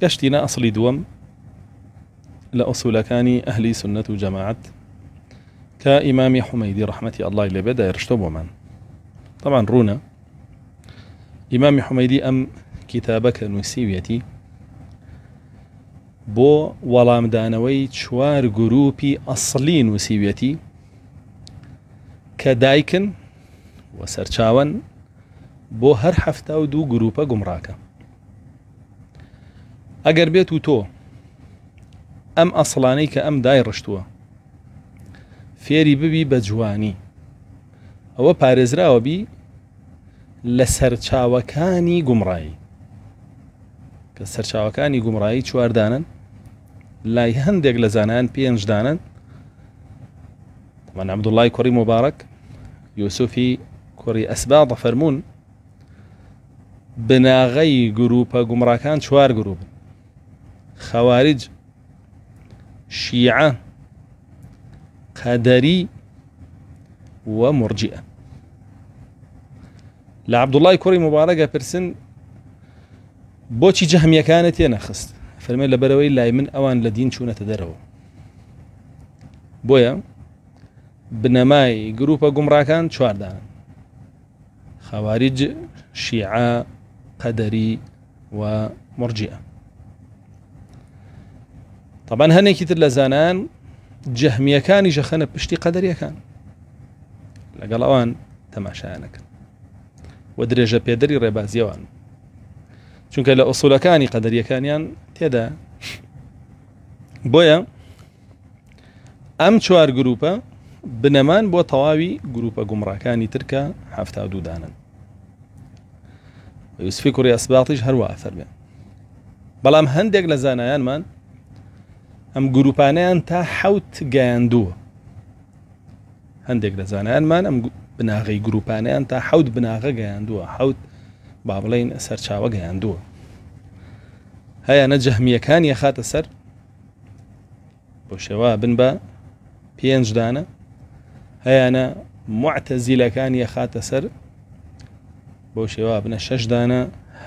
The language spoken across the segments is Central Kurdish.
گەشتینە ئەسڵی دووەم لە ئوسوولەکانی ئەهلی سنەت و جەماعەت کە ئیمامی حومەیدی ڕەحمەتی ئەڵڵای لێبێ دایڕشتۆ بۆمان. طبعا ڕوونە ئیمامی حومەیدی ئەم کتابەکە نووسیویەتی بۆ وەڵامدانەوەی 4 گروپی ئەسڵی نووسیویەتی کە دایکن و سەرچاوەن بۆ هەر 72 گروپە گومڕاکە. ئەگەر بێت و تۆ ئەم ئەسڵانەی کە ئەم دایڕشتووە فێری ببی بە جوانی، ئەوە پارێزراوە بی لە سەرچاوەکانی گومڕایی، کە سەرچاوەکانی گومڕایی 4 دانن، لای هەندێک لە زانایان 5 دانن. طبعا عەبدوڵڵای کوڕی مبارەک، یوسوفی کوڕی ئەسباط فەرموون بناغەی گروپە گومڕاکان 4 گروپ: خەوارج، شیعە، قەدەری و مرجئە. لە عەبدوڵڵای کوڕی مبارەکە پرسن بۆچی جەهمیەکانت تێنەخست؟ فەرمێ لەبەرەوەی لای من ئەوان لە دین چوونەتە دەرەوە. بۆیە بنەمای گروپە گومڕاکان 4 دانن: خەوارج، شیعە، قەدەری و مرجئە. طبعا هەنێکی تر لە زانان جەهمیەکانی ژەخەنە پشتی قەدەریەکان، لەگەڵ ئەوان تەماشایانەکەن و درێژە پێدەری ڕێبازیەوان، چونکە لە ئوسوولەکانی قەدەریەکانیان تێدا. بۆیە ئەم 4 گروپە بنەمان بۆ تەواوی گروپە گومڕاکانی ترکە 72 دانن. یوسفی کوڕی ئەسباطیش هەروە فەرمێ. بەڵام هەندێک لە زانایانمان ئەم گروپانیان تا 7 گەیاندووە. هەندێک لە زانایانمان ئەم بناغەی گروپانیان تا 7 بناغە گەیاندووە، 7 با بڵێن سەرچاوە گەیاندووە. هەیەنە جەهمیەکانی خاتە سەر بۆ شێوە بن بە 5 دانە، هەیەنە معتەزیلەکانی خاتە سەر بۆ شێوە بنە 6 دانە،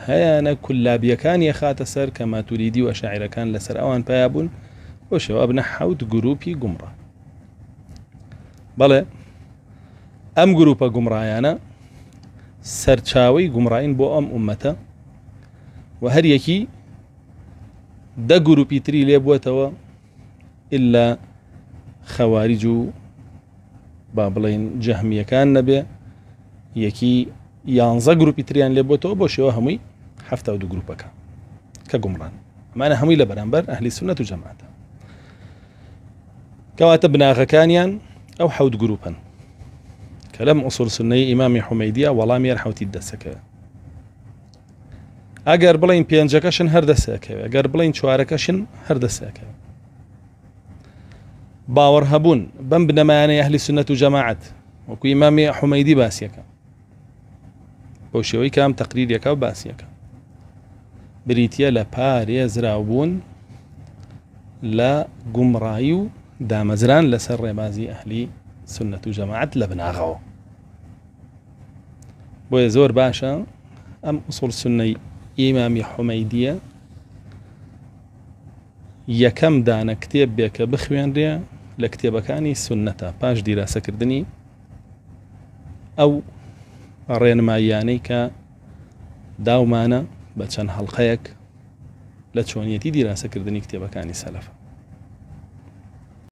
هەیەنە کولابیەکانی خاتە سەر کە ماتوریدی و ئەشاعیرەکان لەسەر ئەوان پیا بوون بۆ شێوە بنە 7 گروپی گومڕا. بەڵێ ئەم گروپە گومڕایانە سەرچاوەی گومڕاین بۆ ئەم ئومەتە و هەر یەکی 10 گروپی تری لێ بووەتەوە ئللا خەوارج و با بڵێن جەهمیەکان نەبێ، یەکی 11 گروپی تریان لێ بووەتەوە بۆ شێوە هەمووی 72 گروپەکە کە گومڕان. ئەمانە هەمووی لە بەرامبەر ئەهلی سونەت و جەماعەتە، کەواتە بناغەکانیان ئەو 7 گروپن کە لەم ئوسوول سنەی ئیمامی حومەیدیە وەڵامی هەر 7 دەسەکەوێت. ئەگەر بڵین 5ەکەشن هەر دەسەکەوێت، ئەگەر بڵین 4ەکەشن هەر دەسەکەوێت. باوەڕ هەبوون بەم بنەمایانەی ئەهلی سونەت و جەماعەت وەکو ئیمامی حومەیدی باسیەکە بۆ شێوەی کام تەقریریەکە و باسیەکە بریتیە لە پارێزراوبوون لە گومڕایی و دامەزران لەسەر ڕێبازی ئەهلی سنەت و جەماعەت لە بناغەوە. بۆیە زۆر باشە ئەم ئوسوول سنەی ئیمامی حومەیدیە یەکەم دانە کتێب بێ کە بخوێنرێ لە کتێبەکانی سنەتە پاش دیراسەکردنی ئەو ڕێنماییانەی کە داومانە بە چەند هەڵقەیەک لە چۆنیەتی دیراسەکردنی کتێبەکانی سەلەفە.